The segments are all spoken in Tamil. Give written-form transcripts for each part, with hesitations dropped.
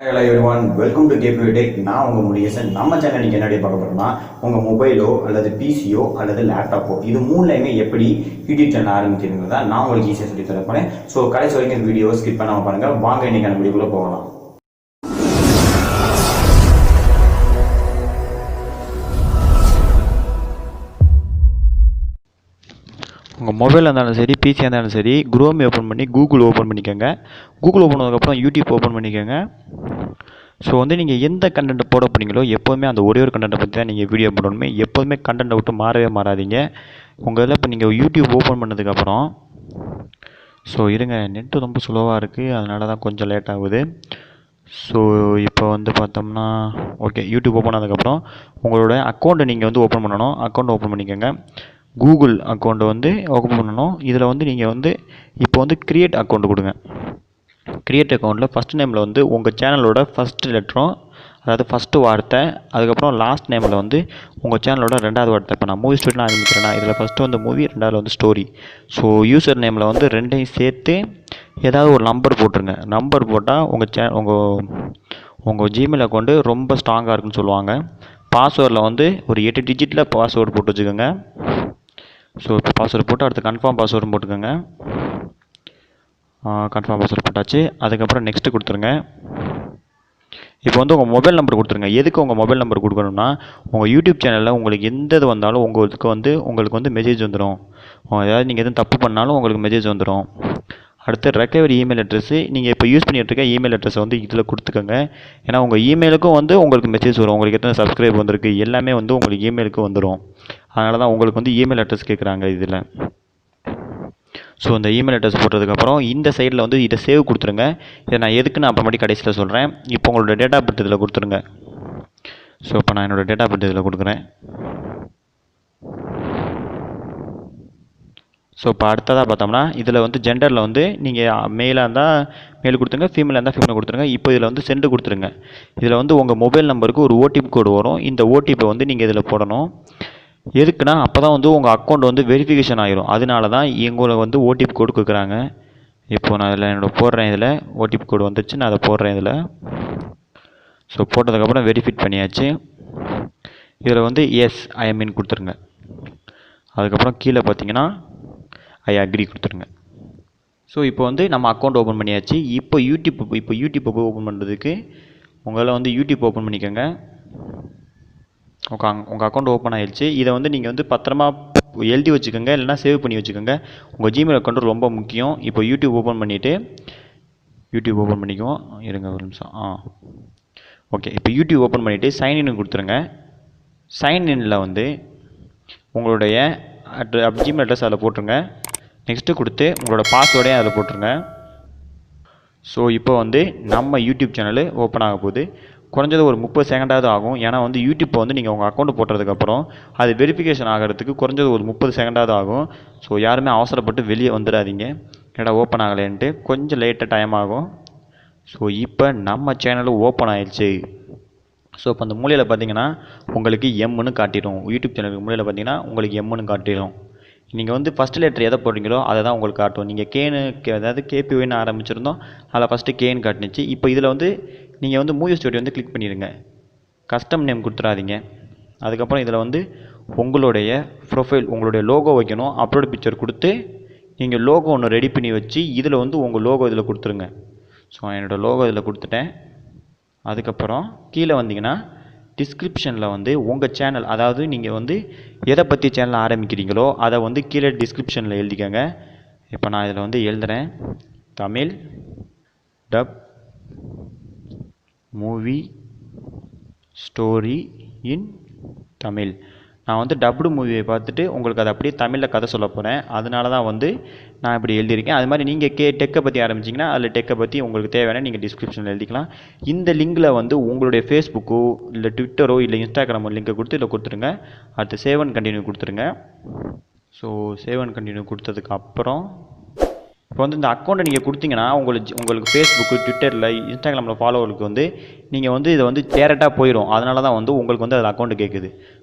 Hello everyone, welcome to KPY Tech. நான் உங்க முருகேசன். நம்ம சேனல் நீங்க என்னடி பார்க்க போறோம்னா உங்க மொபைலோ அல்லது பிசியோ அல்லது லேப்டாப்போ இது மூணுலயுமே எப்படி யூடியூப் சேனல் ஆரம்பிக்கிறீங்களா நான் உங்களுக்கு ஈஸியா சொல்லி தர போறேன். ஸோ கடைசி வரைக்கும் இந்த வீடியோ ஸ்கிப் பண்ணாம பாருங்க. வாங்க இன்னைக்கான வீடியோக்குள்ள போகலாம். உங்கள் மொபைல் இருந்தாலும் சரி, பிசியாக இருந்தாலும் சரி, குரோமி ஓப்பன் பண்ணி கூகுள் ஓப்பன் பண்ணிக்கோங்க. கூகுள் ஓப்பன் பண்ணதுக்கப்புறம் யூடியூப் ஓப்பன் பண்ணிக்கோங்க. ஸோ நீங்கள் எந்த கண்டென்ட் போட போகிறீங்களோ எப்போதுமே அந்த ஒரே ஒரு கண்டென்ட்டை பற்றி தான் நீங்கள் வீடியோ போடணுமே. எப்போதுமே கண்டென்ட்டை விட்டு மாறவே மாறாதீங்க. உங்கள் இதில் இப்போ நீங்கள் யூடியூப் ஓப்பன் பண்ணதுக்கப்புறம் இருங்க, நெட்டு ரொம்ப ஸ்லோவாக இருக்குது, அதனால தான் கொஞ்சம் லேட் ஆகுது. இப்போ பார்த்தோம்னா ஓகே, யூடியூப் ஓப்பன் ஆனதுக்கப்புறம் உங்களோட அக்கௌண்ட்டை நீங்கள் ஓப்பன் பண்ணணும். அக்கௌண்ட் ஓப்பன் பண்ணிக்கோங்க. கூகுள் அக்கௌண்ட்டை ஓப்பன் பண்ணணும். இதில் நீங்கள் இப்போ கிரியேட் அக்கௌண்ட் கொடுங்க. கிரியேட் அக்கௌண்ட்டில் ஃபஸ்ட் நேமில் உங்கள் சேனலோட ஃபஸ்ட்டு லெட்டரும், அதாவது ஃபஸ்ட்டு வார்த்தை, அதுக்கப்புறம் லாஸ்ட் நேமில் உங்கள் சேனலோட ரெண்டாவது வார்த்தை. இப்போ நான் மூவி ஸ்டோரிலாம் ஆரம்பிக்கிறேன்னா இதில் ஃபஸ்ட்டு மூவி, ரெண்டாவது ஸ்டோரி. யூசர் நேமில் ரெண்டையும் சேர்த்து ஏதாவது ஒரு நம்பர் போட்டுருங்க. நம்பர் போட்டால் உங்கள் ஜிமெயில் அக்கௌண்ட்டு ரொம்ப ஸ்ட்ராங்காக இருக்குன்னு சொல்லுவாங்க. பாஸ்வேர்டில் ஒரு 8 டிஜிட்டில் பாஸ்வேர்டு போட்டு வச்சுக்கோங்க. இப்போ பாஸ்வேர்டு போட்டு அடுத்து கன்ஃபார்ம் பாஸ்வேர்டு போட்டுக்கோங்க. கன்ஃபார்ம் பாஸ்வேர்டு போட்டாச்சு. அதுக்கப்புறம் நெக்ஸ்ட்டு கொடுத்துருங்க. இப்போ உங்கள் மொபைல் நம்பர் கொடுத்துருங்க. எதுக்கு உங்கள் மொபைல் நம்பர் கொடுக்கணும்னா, உங்கள் யூடியூப் சேனலில் உங்களுக்கு எந்த இது வந்தாலும் உங்களுக்கு மெசேஜ் வந்துடும். அதாவது நீங்கள் எதுவும் தப்பு பண்ணாலும் உங்களுக்கு மெசேஜ் வந்துடும். அடுத்து ரெக்கவரி இமெயில் அட்ரஸு, நீங்கள் இப்போ யூஸ் பண்ணிகிட்டு இருக்க இமெயில் அட்ரஸை இதில் கொடுத்துக்கோங்க. ஏன்னா உங்கள் இமெயிலுக்கும் உங்களுக்கு மெசேஜ் வரும். உங்களுக்கு எத்தனை சப்ஸ்கிரைப் வந்திருக்கு எல்லாமே உங்களுக்கு இமெயிலுக்கு வந்துடும். அதனால தான் உங்களுக்கு இமெயில் அட்ரஸ் கேட்குறாங்க இதில். இந்த இமெயில் அட்ரஸ் போட்டதுக்கப்புறம் இந்த சைடில் இதை சேவ் கொடுத்துருங்க. இதை நான் எதுக்குன்னு அப்புறமாட்டி கடைசியில் சொல்கிறேன். இப்போ உங்களோட டேட் ஆஃப் பர்த் இதில் கொடுத்துருங்க. இப்போ நான் என்னோடய டேட் ஆஃப் பர்த் இதில் கொடுக்குறேன். இப்போ அடுத்ததாக பார்த்தோம்னா இதில் ஜெண்டரில் நீங்கள் மேலாக இருந்தால் மேல் கொடுத்துருங்க, ஃபீமேலாக இருந்தால் ஃபீமேல் கொடுத்துருங்க. இப்போ இதில் சென்டு கொடுத்துருங்க. இதில் உங்கள் மொபைல் நம்பருக்கு ஒரு ஓடிபி கோடு வரும். இந்த ஓடிபி நீங்கள் இதில் போடணும். எதுக்குன்னா அப்போ தான் உங்கள் அக்கௌண்ட் வெரிஃபிகேஷன் ஆகிரும். அதனால தான் எங்களை ஓடிபி கோடு கொடுக்குறாங்க. இப்போ நான் இதில் போடுறேன். இதில் ஓடிபி கோடு வந்துச்சு, நான் அதை போடுறேன் இதில். போட்டதுக்கப்புறம் வெரிஃபைட் பண்ணியாச்சு. இதில் எஸ் ஐ மீன் கொடுத்துருங்க. அதுக்கப்புறம் கீழே பார்த்தீங்கன்னா ஐ அக்ரி கொடுத்துருங்க. இப்போ நம்ம அக்கௌண்ட் ஓப்பன் பண்ணியாச்சு. இப்போ யூடியூப் ஓப்பன் பண்ணுறதுக்கு உங்களால் யூடியூப் ஓப்பன் பண்ணிக்கோங்க. உங்கள் அக்கௌண்ட் ஓப்பன் ஆகிடுச்சு. இதை நீங்கள் பத்திரமா எழுதி வச்சுக்கோங்க, இல்லைனா சேவ் பண்ணி வச்சுக்கோங்க. உங்கள் ஜிமெயில் அக்கௌண்ட் ரொம்ப முக்கியம். இப்போ யூடியூப் ஓப்பன் பண்ணிக்குவோம். இருங்க ஒரு நிமிஷம். ஓகே, இப்போ யூடியூப் ஓப்பன் பண்ணிவிட்டு சைன்இன் கொடுத்துருங்க. சைன்இனில் உங்களுடைய ஜிமெயில் அட்ரஸ் அதில் போட்டுருங்க. நெக்ஸ்ட்டு கொடுத்து உங்களோட பாஸ்வேர்டையும் அதில் போட்டுருங்க. இப்போ நம்ம யூடியூப் சேனல் ஓப்பன் ஆக போகுது. குறைஞ்சது ஒரு 30 செகண்டாவது ஆகும். ஏன்னா யூடியூப் நீங்கள் உங்கள் அக்கௌண்ட் போட்டதுக்கப்புறம் அது வெரிஃபிகேஷன் ஆகிறதுக்கு குறைஞ்சது ஒரு 30 செகண்டாவது ஆகும். யாருமே அவசரப்பட்டு வெளியே வந்துடாதீங்க, ஏன்னா ஓப்பன் ஆகலைன்ட்டு. கொஞ்சம் லேட்டாக டைம் ஆகும். இப்போ நம்ம சேனலும் ஓப்பன் ஆயிடுச்சு. இப்போ அந்த மூலையில் பார்த்தீங்கன்னா உங்களுக்கு எம்னு காட்டிடும். யூடியூப் சேனலுக்கு மூலையில் பார்த்தீங்கன்னா உங்களுக்கு எம்னு காட்டிடும். நீங்கள் ஃபஸ்ட்டு லெட்டர் எதை போடுறீங்களோ அதை தான் உங்களுக்கு காட்டும். நீங்கள் அதாவது கேபிஒய்னு ஆரம்பிச்சிருந்தோம், அதில் ஃபஸ்ட்டு கேன்னு காட்டுனுச்சு. இப்போ இதில் நீங்கள் மூவி ஸ்டோரி கிளிக் பண்ணிடுங்க. கஸ்டம் நேம் கொடுத்துடாதீங்க. அதுக்கப்புறம் இதில் உங்களுடைய ப்ரொஃபைல், உங்களுடைய லோகோ வைக்கணும். அப்லோட் பிக்சர் கொடுத்து நீங்கள் லோகோ ஒன்று ரெடி பண்ணி வச்சு இதில் உங்கள் லோகோ இதில் கொடுத்துருங்க. என்னோடய லோகோ இதில் கொடுத்துட்டேன். அதுக்கப்புறம் கீழே வந்தீங்கன்னா டிஸ்கிரிப்ஷனில் உங்கள் சேனல், அதாவது நீங்கள் எதை பற்றி சேனல் ஆரம்பிக்கிறீங்களோ அதை கீழே டிஸ்கிரிப்ஷனில் எழுதிக்கோங்க. இப்போ நான் இதில் எழுதுகிறேன், Tamil dub movie story in Tamil. நான் டப்டு மூவியை பார்த்துட்டு உங்களுக்கு அதை அப்படியே தமிழில் கதை சொல்ல போகிறேன். அதனால தான் நான் இப்படி எழுதியிருக்கேன். அது மாதிரி நீங்கள் டெக்கை பற்றி ஆரம்பிச்சிங்கன்னா அதில் டெக்கை பற்றி உங்களுக்கு தேவையான நீங்கள் டிஸ்கிரிப்ஷனில் எழுதிக்கலாம். இந்த லிங்கில் உங்களுடைய ஃபேஸ்புக்கோ இல்லை ட்விட்டரோ இல்லை இன்ஸ்டாகிராமோ லிங்கை கொடுத்து இதில் கொடுத்துருங்க. அடுத்து சேவ் அண்ட் கண்டினியூ கொடுத்துருங்க. சேவ் அண்ட் கண்டினியூ கொடுத்ததுக்கு அப்புறம் இப்போ இந்த அக்கௌண்ட்டை நீங்கள் கொடுத்தீங்கன்னா உங்களுக்கு ஃபேஸ்புக்கு, ட்விட்டரில், இன்ஸ்டாகிராமில் ஃபாலோவருக்கு நீங்கள் இதை டேரெக்டாக போயிடும். அதனால தான் உங்களுக்கு அதில் அக்கௌண்ட்டு கேட்குது.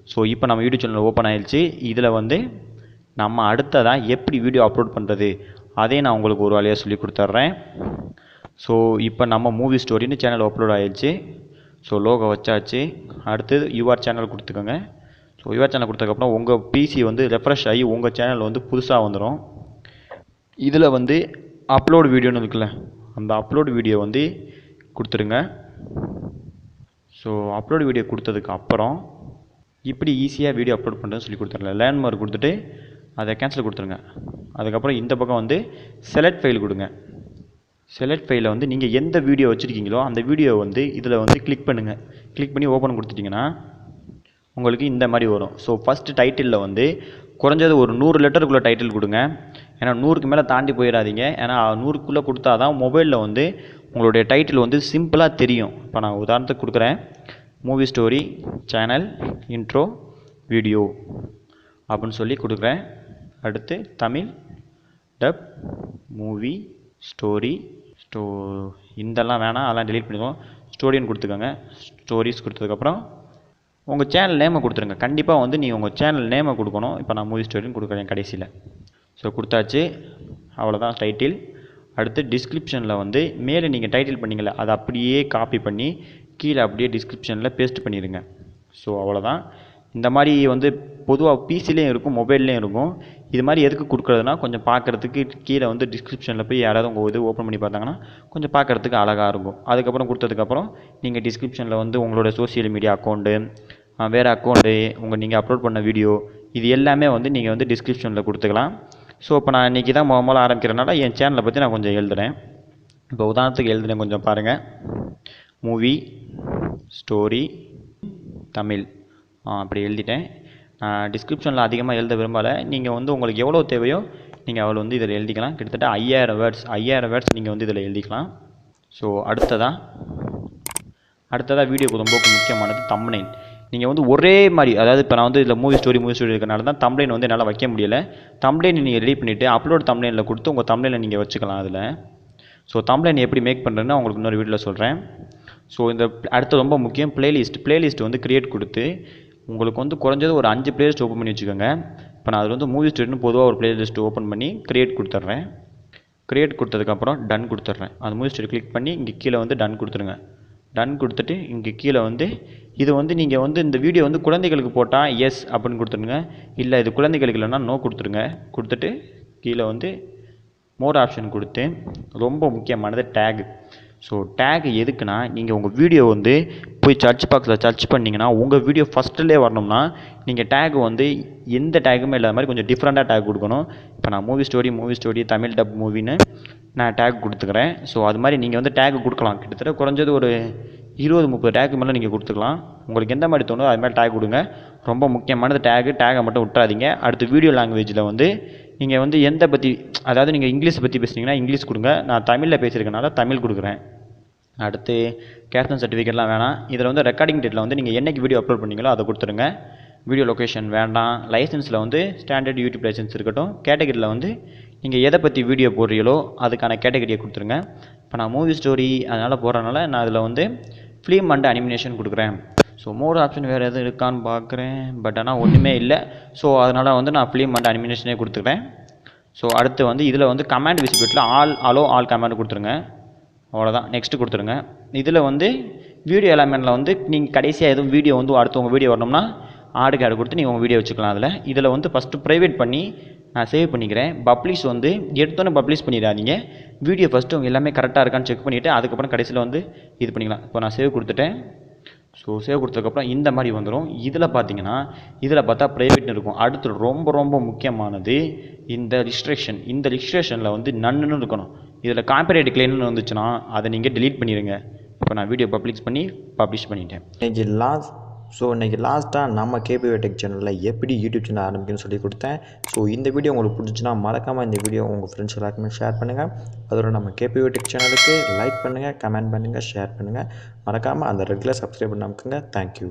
இப்போ நம்ம யூடியூப் சேனல் ஓப்பன் ஆயிடுச்சு. இதில் நம்ம அடுத்ததாக எப்படி வீடியோ அப்லோட் பண்ணுறது அதையும் நான் உங்களுக்கு ஒரு வழியாக சொல்லி கொடுத்துட்றேன். ஸோ இப்போ நம்ம மூவி ஸ்டோரின்னு சேனல் அப்லோட் ஆகிடுச்சு. ஸோ லோகோ வச்சாச்சு. அடுத்தது யுவர் சேனல் கொடுத்துக்கோங்க. ஸோ யுவர் சேனல் கொடுத்ததுக்கப்புறம் உங்கள் பிசி வந்து ரெஃப்ரெஷ் ஆகி உங்கள் சேனல் வந்து புதுசாக வந்துடும். இதில் வந்து அப்லோட் வீடியோன்னு இருக்குல்ல, அந்த அப்லோட் வீடியோ வந்து கொடுத்துருங்க. ஸோ அப்லோட் வீடியோ கொடுத்ததுக்கு அப்புறம் இப்படி ஈஸியாக வீடியோ அப்லோட் பண்ணுறதுன்னு சொல்லி கொடுத்துருங்க. லேண்ட்மார்க் கொடுத்துட்டு அதை கேன்சல் கொடுத்துருங்க. அதுக்கப்புறம் இந்த பக்கம் வந்து செலக்ட் ஃபைல் கொடுங்க. செலக்ட் ஃபைலில் வந்து நீங்கள் எந்த வீடியோ வச்சுருக்கீங்களோ அந்த வீடியோ வந்து இதில் வந்து கிளிக் பண்ணுங்கள். கிளிக் பண்ணி ஓப்பன் கொடுத்துட்டிங்கன்னா உங்களுக்கு இந்த மாதிரி வரும். ஸோ ஃபஸ்ட்டு டைட்டிலில் வந்து குறைஞ்சது ஒரு 100 லெட்டருக்குள்ளே டைட்டில் கொடுங்க. ஏன்னா 100க்கு மேலே தாண்டி போயிடாதீங்க. ஏன்னா 100க்குள்ளே கொடுத்தா தான் மொபைலில் வந்து உங்களுடைய டைட்டில் வந்து சிம்பிளாக தெரியும். இப்போ நான் உதாரணத்துக்கு கொடுக்குறேன், movie story channel intro video அப்படின்னு சொல்லி கொடுக்குறேன். அடுத்து தமிழ் டப் மூவி ஸ்டோரி இதெல்லாம் வேணாம், அதெல்லாம் டெலீட் பண்ணிடுவோம். ஸ்டோரின்னு கொடுத்துக்கோங்க. ஸ்டோரிஸ் கொடுத்ததுக்கப்புறம் உங்கள் சேனல் நேமை கொடுத்துருங்க. கண்டிப்பாக வந்து நீங்கள் உங்கள் சேனல் நேமை கொடுக்கணும். இப்போ நான் மூவி ஸ்டோரின்னு கொடுக்குறேன் கடைசியில். ஸோ கொடுத்தாச்சு. அவ்வளோதான் டைட்டில். அடுத்து டிஸ்கிரிப்ஷனில் வந்து மேலே நீங்கள் டைட்டில் பண்ணிங்களே அதை அப்படியே காப்பி பண்ணி கீழே அப்படியே டிஸ்கிரிப்ஷனில் பேஸ்ட் பண்ணிடுங்க. ஸோ அவ்வளோதான். இந்த மாதிரி வந்து பொதுவாக பிசிலையும் இருக்கும், மொபைல்லையும் இருக்கும். இது மாதிரி எதுக்கு கொடுக்குறதுனா கொஞ்சம் பார்க்குறதுக்கு கீழே வந்து டிஸ்கிரிப்ஷனில் போய் யாராவது உங்கள் இது ஓப்பன் பண்ணி பார்த்தாங்கன்னா கொஞ்சம் பார்க்குறதுக்கு அழகாக இருக்கும். அதுக்கப்புறம் கொடுத்ததுக்கப்புறம் நீங்கள் டிஸ்கிரிப்ஷனில் வந்து உங்களோட சோஷியல் மீடியா அக்கௌண்ட்டு, வேறு அக்கௌண்ட்டு, நீங்கள் அப்லோட் பண்ண வீடியோ, இது எல்லாமே வந்து நீங்கள் வந்து டிஸ்கிரிப்ஷனில் கொடுத்துக்கலாம். ஸோ இப்போ நான் இன்றைக்கி தான் முதல்ல ஆரம்பிக்கிறனால என் சேனலை பற்றி நான் கொஞ்சம் எழுதுகிறேன். இப்போ உதாரணத்துக்கு எழுதுகிறேன், கொஞ்சம் பாருங்கள். மூவி ஸ்டோரி தமிழ் அப்படி எழுதிட்டேன். நான் டிஸ்கிரிப்ஷனில் அதிகமாக எழுத விரும்பலை. நீங்கள் வந்து உங்களுக்கு எவ்வளோ தேவையோ நீங்கள் அவ்வளோ வந்து இதில் எழுதிக்கலாம். கிட்டத்தட்ட 5000 வேர்ட்ஸ் நீங்கள் வந்து இதில் எழுதிக்கலாம். ஸோ அடுத்ததாக வீடியோக்கு ரொம்ப முக்கியமானது தம்ப்நெயில். நீங்கள் வந்து ஒரே மாதிரி, அதாவது இப்போ நான் வந்து இதில் மூவி ஸ்டோரி இருக்கிறனால தான் தம்ப்நெயில் வந்து என்னால் வைக்க முடியலை. தம்ப்நெயில் நீங்கள் ரெடி பண்ணிவிட்டு அப்லோட் தம்ப்நெயிலில் கொடுத்து உங்கள் தம்ப்நெயிலை நீங்கள் வச்சுக்கலாம் அதில். ஸோ தம்ப்நெயில் எப்படி மேக் பண்ணுறதுன்னு உங்களுக்கு இன்னொரு வீடியோவில் சொல்கிறேன். ஸோ இந்த அடுத்து ரொம்ப முக்கியம் பிளேலிஸ்ட் வந்து க்ரியேட் கொடுத்து உங்களுக்கு வந்து குறைஞ்சது ஒரு 5 பிளேலிஸ்ட் ஓப்பன் பண்ணி வச்சுக்கோங்க. இப்போ நான் அதில் வந்து மூவி ஸ்டோரின்னு பொதுவாக ஒரு பிளேலிஸ்ட் ஓப்பன் பண்ணி க்ரியேட் கொடுத்துட்றேன். க்ரியேட் கொடுத்ததுக்கப்புறம் டன் கொடுத்துட்றேன். அந்த மூவி ஸ்டோரி கிளிக் பண்ணி இங்கே கீழே வந்து டன் கொடுத்துருங்க. டன் கொடுத்துட்டு இங்கே கீழே வந்து இது வந்து நீங்கள் வந்து இந்த வீடியோ வந்து குழந்தைகளுக்கு போட்டால் எஸ் அப்படின்னு கொடுத்துருங்க. இல்லை இது குழந்தைகளுக்கு இல்லைன்னா நோ கொடுத்துருங்க. கொடுத்துட்டு கீழே வந்து மோர் ஆப்ஷன் கொடுத்து ரொம்ப முக்கியமானது டேக். ஸோ டேக் எதுக்குன்னா நீங்கள் உங்கள் வீடியோ வந்து போய் சர்ச் பாக்ஸில் சர்ச் பண்ணிங்கன்னா உங்கள் வீடியோ ஃபஸ்ட்டிலே வரணும்னா நீங்கள் டேக் வந்து எந்த டேக்குமே இல்லாத மாதிரி கொஞ்சம் டிஃப்ரெண்ட்டாக டேக் கொடுக்கணும். இப்போ நான் மூவி ஸ்டோரி தமிழ் டப் மூவின்னு நான் டேக் கொடுத்துக்கிறேன். ஸோ அது மாதிரி நீங்கள் வந்து டேக் கொடுக்கலாம். கிட்டத்தட்ட குறைஞ்சது ஒரு 20-30 டேக்கு மேலே நீங்கள் கொடுத்துக்கலாம். உங்களுக்கு எந்த மாதிரி தோணுதோ அது மாதிரி டேக் கொடுங்க. ரொம்ப முக்கியமானது டேகை மட்டும் விட்டுறாதீங்க. அடுத்து வீடியோ லாங்குவேஜில் வந்து நீங்கள் வந்து எந்த பற்றி, அதாவது நீங்கள் இங்கிலீஷ் பற்றி பேசுனீங்கன்னா இங்கிலீஷ் கொடுங்க. நான் தமிழில் பேசியிருக்கனால தமிழ் கொடுக்குறேன். அடுத்து கேப்டன் சர்டிஃபிகேட்லாம் வேணாம். இதில் வந்து ரெக்கார்டிங் டேட்டில் வந்து நீங்கள் என்றைக்கு வீடியோ அப்லோட் பண்ணீங்களோ அதை கொடுத்துருங்க. வீடியோ லொக்கேஷன் வேண்டாம். லைசன்ஸில் வந்து ஸ்டாண்டர்ட் யூடியூப் லைசன்ஸ் இருக்கட்டும். கேட்டகரியில் வந்து நீங்கள் எதை பற்றி வீடியோ போடுறீங்களோ அதுக்கான கேட்டகரியை கொடுத்துருங்க. இப்போ நான் மூவி ஸ்டோரி அதனால் போடுறதுனால நான் அதில் வந்து ஃபிலிம் அண்ட் அனிமேஷன் கொடுக்குறேன். ஸோ மோர் ஆப்ஷன் வேறு எதுவும் இருக்கான்னு பார்க்குறேன், பட் ஆனால் ஒன்றுமே இல்லை. ஸோ அதனால் வந்து நான் ஃபிலிம் அண்ட் அனிமேஷனே கொடுத்துக்கிறேன். ஸோ அடுத்து வந்து இதில் வந்து கமாண்ட் விசிபிலிட்டியில் ஆல் கமாண்ட் கொடுத்துருங்க. அவ்வளோதான். நெக்ஸ்ட்டு கொடுத்துருங்க. இதில் வந்து வீடியோ எலமெண்ட்டில் வந்து நீங்கள் கடைசியாக எதுவும் வீடியோ வந்து அடுத்து உங்கள் வீடியோ வரணும்னா ஆடு கார்டு கொடுத்து நீங்கள் உங்கள் வீடியோ வச்சுக்கலாம். இதில் வந்து ஃபஸ்ட்டு ப்ரைவேட் பண்ணி நான் சேவ் பண்ணிக்கிறேன். பப்ளிஷ் வந்து எடுத்தோன்னே பப்ளிஷ் பண்ணிடாதீங்க. வீடியோ ஃபஸ்ட்டு உங்கள் எல்லாமே கரெக்டாக இருக்கான்னு செக் பண்ணிவிட்டு அதுக்கப்புறம் கடைசியில் வந்து இது பண்ணிக்கலாம். இப்போ நான் சேவ் கொடுத்துட்டேன். ஸோ சேவ் கொடுத்ததுக்கப்புறம் இந்த மாதிரி வந்துடும். இதில் பார்த்தா ப்ரைவேட்னு இருக்கும். அடுத்து ரொம்ப முக்கியமானது இந்த ரிஜிஸ்ட்ரேஷனில் வந்து நன்னு இருக்கணும். இதில் காப்பிரைட் கிளைம்னு வந்துச்சுன்னா அதை நீங்கள் டெலீட் பண்ணிடுங்க. இப்போ நான் வீடியோ பப்ளிஷ் பண்ணிட்டேன். இன்றைக்கி லாஸ்ட்டாக நம்ம KPY டெக் சேனலில் எப்படி யூடியூப் சேனல் ஆரம்பிக்கணும்னு சொல்லி கொடுத்தேன். ஸோ இந்த வீடியோ உங்களுக்கு பிடிச்சின்னா மறக்காமல் இந்த வீடியோ உங்கள் ஃப்ரெண்ட்ஸ் எல்லாருக்குமே ஷேர் பண்ணுங்கள். அதோட நம்ம KPY டெக் சேனலுக்கு லைக் பண்ணுங்கள், கமெண்ட் பண்ணுங்கள், ஷேர் பண்ணுங்கள். மறக்காமல் அந்த ரெகுலர் சப்ஸ்கிரைப் பண்ண நமக்குங்க. தேங்க்யூ.